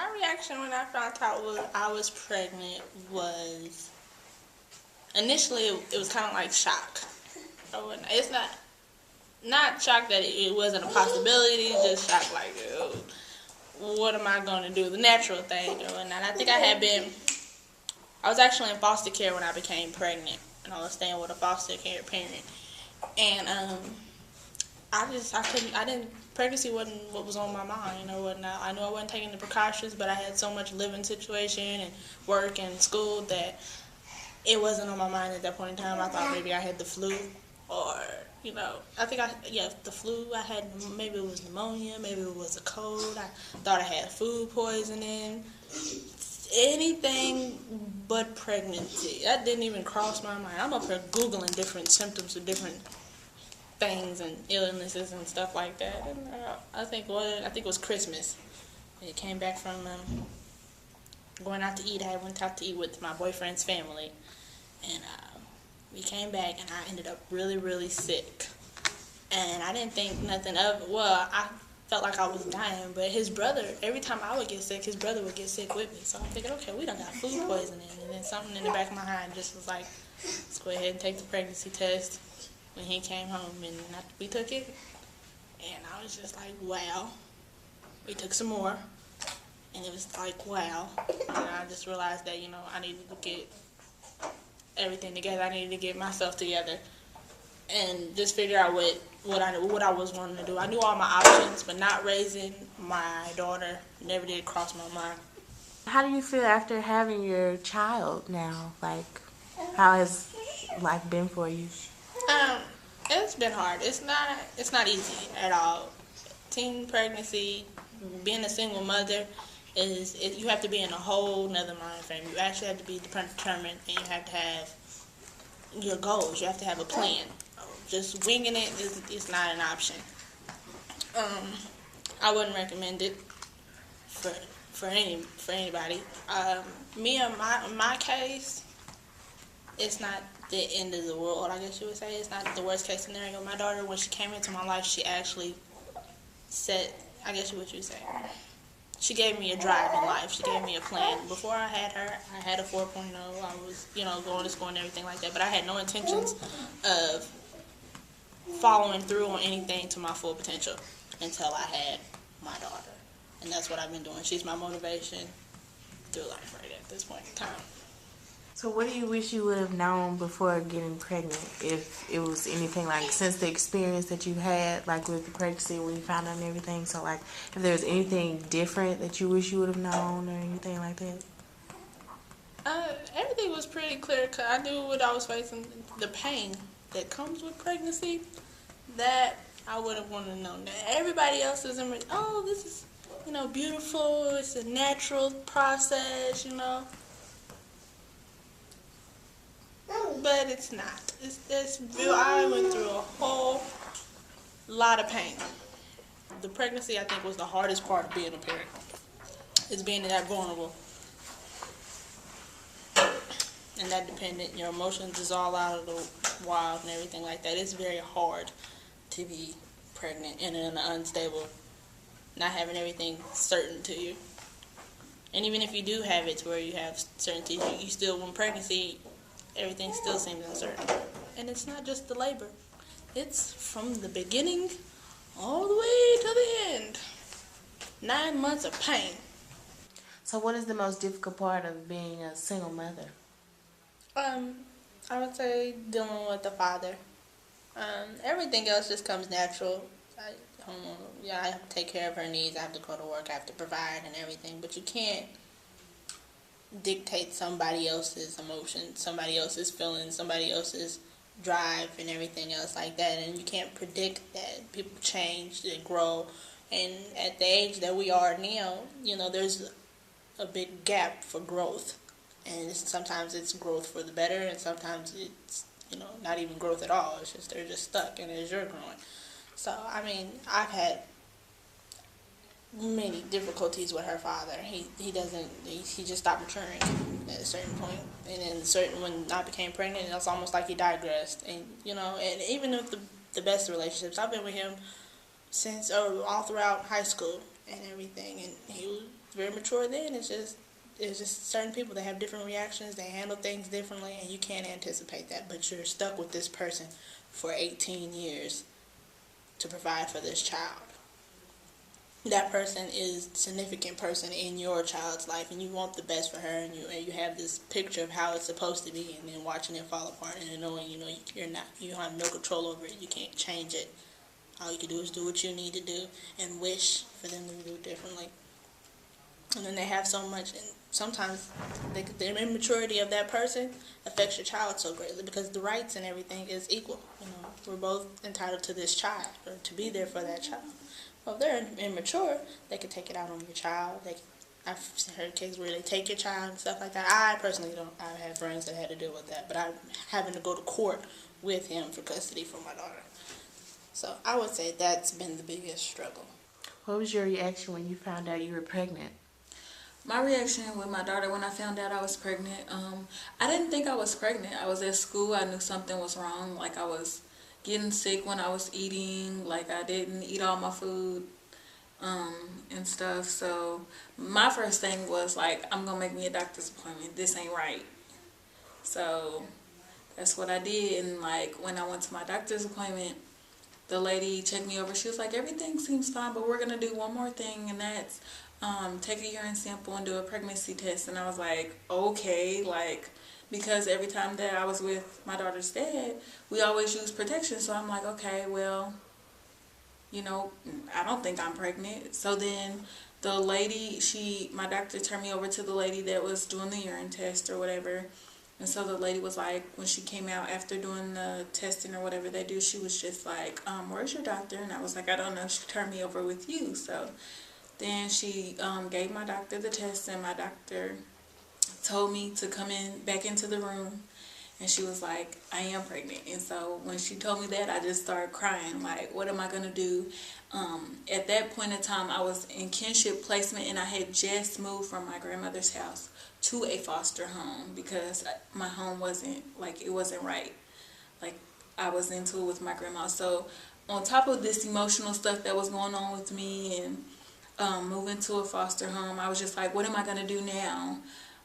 My reaction when I found out I was pregnant was initially it was kind of like shock. It's not shock that it wasn't a possibility, just shock like, what am I going to do? The natural thing. And I think I was actually in foster care when I became pregnant, and I was staying with a foster care parent. And pregnancy wasn't what was on my mind or whatnot. I knew I wasn't taking the precautions, but I had so much living situation and work and school that it wasn't on my mind at that point in time. I thought maybe I had the flu or, the flu. I had, maybe it was pneumonia, maybe it was a cold. I thought I had food poisoning. Anything but pregnancy. That didn't even cross my mind. I'm up here Googling different symptoms of different things and illnesses and stuff like that. And I think it was Christmas. It came back from going out to eat. I went out to eat with my boyfriend's family, and we came back, and I ended up really, really sick. And I didn't think nothing of it. Well, I felt like I was dying, but his brother, every time I would get sick, his brother would get sick with me. So I'm thinking, okay, we done got food poisoning. And then something in the back of my mind just was like, let's go ahead and take the pregnancy test. When he came home, and we took it, and I was just like, wow. We took some more, and it was like, wow. And I just realized that, I needed to get everything together. I needed to get myself together and just figure out what I was wanting to do. I knew all my options, but not raising my daughter never did cross my mind. How do you feel after having your child now? Like, how has life been for you? It's been hard. It's not easy at all. Teen pregnancy, being a single mother, you have to be in a whole nother mind frame. You actually have to be determined, and you have to have your goals. You have to have a plan. Just winging it is not an option. I wouldn't recommend it for anybody. Me in my case, it's not the end of the world, I guess you would say. It's not the worst case scenario. My daughter, when she came into my life, she actually said, I guess what you would say, she gave me a drive in life. She gave me a plan. Before I had her, I had a 4.0. I was, going to school and everything like that. But I had no intentions of following through on anything to my full potential until I had my daughter. And that's what I've been doing. She's my motivation through life right at this point in time. So what do you wish you would have known before getting pregnant, if it was anything, like, since the experience that you had, like, with the pregnancy when you found out and everything? So, like, if there was anything different that you wish you would have known or anything like that? Everything was pretty clear, because I knew what I was facing, the pain that comes with pregnancy, that I would have wanted to know. Now, everybody else is this is, beautiful, it's a natural process, But it's not. It's real. I went through a whole lot of pain. The pregnancy, I think, was the hardest part of being a parent. Is being that vulnerable and that dependent. Your emotions is all out of the wild and everything like that. It's very hard to be pregnant and in an unstable, not having everything certain to you. And even if you do have it to where you have certainty, you still, when pregnancy, everything still seems uncertain. And it's not just the labor. It's from the beginning all the way to the end. 9 months of pain. So what is the most difficult part of being a single mother? I would say dealing with the father. Everything else just comes natural. I have to take care of her needs. I have to go to work. I have to provide and everything. But you can't dictate somebody else's emotions, somebody else's feelings, somebody else's drive and everything else like that. And you can't predict that. People change and grow. And at the age that we are now, there's a big gap for growth. And sometimes it's growth for the better, and sometimes it's, not even growth at all. It's just they're just stuck, and as you're growing. So, I've had many difficulties with her father. He just stopped maturing at a certain point. And then when I became pregnant, it was almost like he digressed. And, and even with the best relationships, I've been with him since all throughout high school and everything. And very mature then. It's just certain people that have different reactions. They handle things differently, and you can't anticipate that. But you're stuck with this person for 18 years to provide for this child. That person is a significant person in your child's life, and you want the best for her, and you have this picture of how it's supposed to be, and then watching it fall apart, and then knowing you have no control over it. You can't change it. All you can do is do what you need to do and wish for them to do differently. And then they have so much, and sometimes the immaturity of that person affects your child so greatly, because the rights and everything is equal. We're both entitled to this child, or to be there for that child. Well, if they're immature, they can take it out on your child. I've heard cases where they take your child and stuff like that. I personally don't. I've had friends that had to deal with that, but I'm having to go to court with him for custody for my daughter. So I would say that's been the biggest struggle. What was your reaction when you found out you were pregnant? My reaction with my daughter when I found out I was pregnant, I didn't think I was pregnant. I was at school. I knew something was wrong. Like, I was getting sick when I was eating. Like, I didn't eat all my food and stuff. So my first thing was, like, I'm going to make me a doctor's appointment. This ain't right. So that's what I did. And, like, when I went to my doctor's appointment, the lady checked me over. She was like, everything seems fine, but we're going to do one more thing, and that's take a urine sample and do a pregnancy test. And I was like, okay, like, because every time that I was with my daughter's dad, we always use protection. So I'm like, okay, well, I don't think I'm pregnant. So then the lady, my doctor turned me over to the lady that was doing the urine test or whatever. And so the lady was like, when she came out after doing the testing or whatever they do, she was just like, where's your doctor? And I was like, I don't know. She turned me over with you. So then she gave my doctor the test, and my doctor told me to come back into the room. And she was like, I am pregnant. And so when she told me that, I just started crying. Like, what am I going to do? At that point in time, I was in kinship placement, and I had just moved from my grandmother's house to a foster home because my home wasn't right. Like, I was into it with my grandma. So on top of this emotional stuff that was going on with me and moving to a foster home, I was just like, what am I going to do now?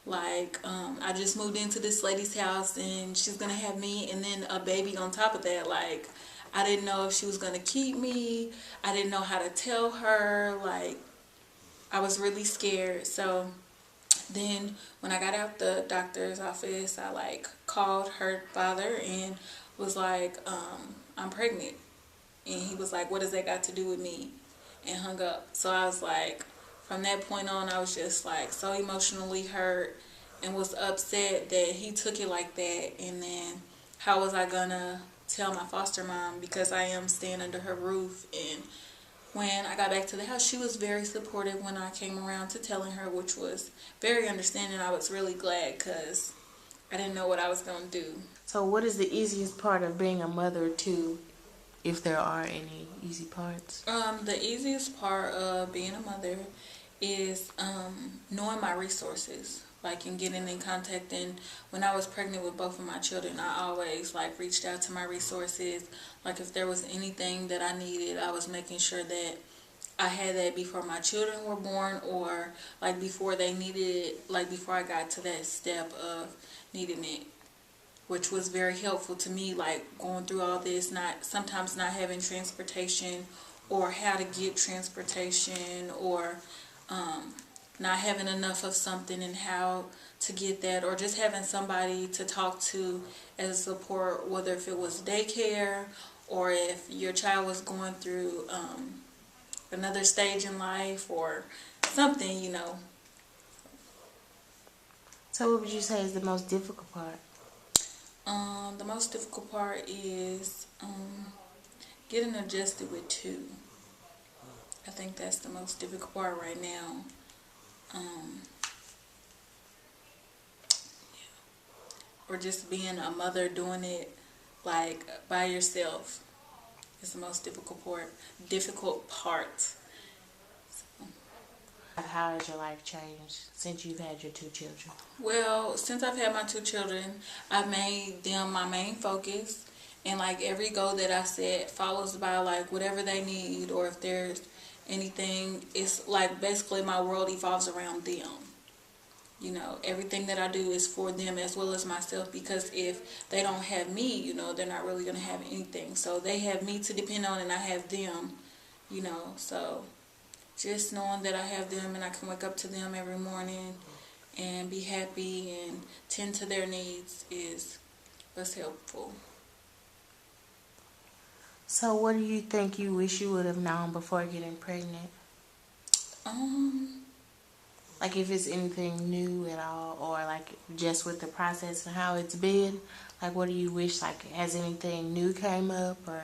Like, I just moved into this lady's house, and she's going to have me and then a baby on top of that. Like, I didn't know if she was going to keep me. I didn't know how to tell her. Like, I was really scared. So then when I got out the doctor's office, I, like, called her father and was like, I'm pregnant. And he was like, what does that got to do with me? And hung up. So I was like, from that point on, I was just like so emotionally hurt and was upset that he took it like that. And then how was I gonna tell my foster mom, because I am staying under her roof? And when I got back to the house, she was very supportive when I came around to telling her, which was very understanding. I was really glad because I didn't know what I was gonna do. So what is the easiest part of being a mother too, if there are any easy parts? The easiest part of being a mother is knowing my resources, like, and getting in contact. And when I was pregnant with both of my children, I always, like, reached out to my resources. Like, if there was anything that I needed, I was making sure that I had that before my children were born, or like before they needed it, like before I got to that step of needing it, which was very helpful to me, like going through all this, sometimes not having transportation or how to get transportation, or not having enough of something and how to get that, or just having somebody to talk to as support, whether if it was daycare or if your child was going through another stage in life or something, So what would you say is the most difficult part? The most difficult part is getting adjusted with two. I think that's the most difficult part right now. Or just being a mother doing it like by yourself is the most difficult part. How has your life changed since you've had your two children? Well, since I've had my two children, I've made them my main focus. And like every goal that I set follows by like whatever they need, or if there's anything. It's like basically my world evolves around them. You know, everything that I do is for them as well as myself, because if they don't have me, you know, they're not really going to have anything. So they have me to depend on and I have them, you know. So just knowing that I have them and I can wake up to them every morning and be happy and tend to their needs is what's helpful. So what do you think you wish you would have known before getting pregnant? Like if it's anything new at all, or like just with the process and how it's been, like what do you wish, like has anything new came up or?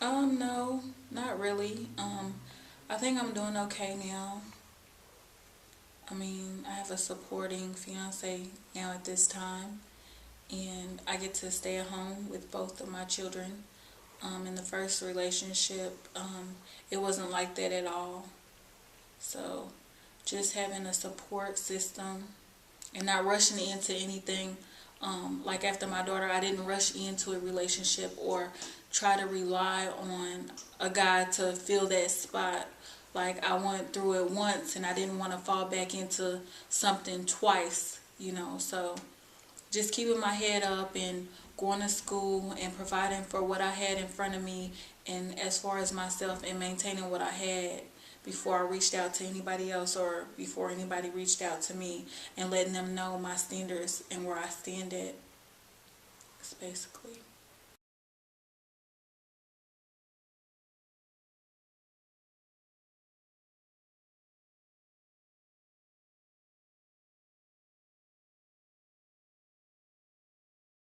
No, not really. I think I'm doing okay now. I mean, I have a supporting fiance now at this time, and I get to stay at home with both of my children. In the first relationship, it wasn't like that at all. So just having a support system and not rushing into anything. Like after my daughter, I didn't rush into a relationship or try to rely on a guy to fill that spot. Like I went through it once and I didn't want to fall back into something twice, you know. So just keeping my head up and going to school and providing for what I had in front of me, and as far as myself, and maintaining what I had before I reached out to anybody else or before anybody reached out to me, and letting them know my standards and where I stand at. That's basically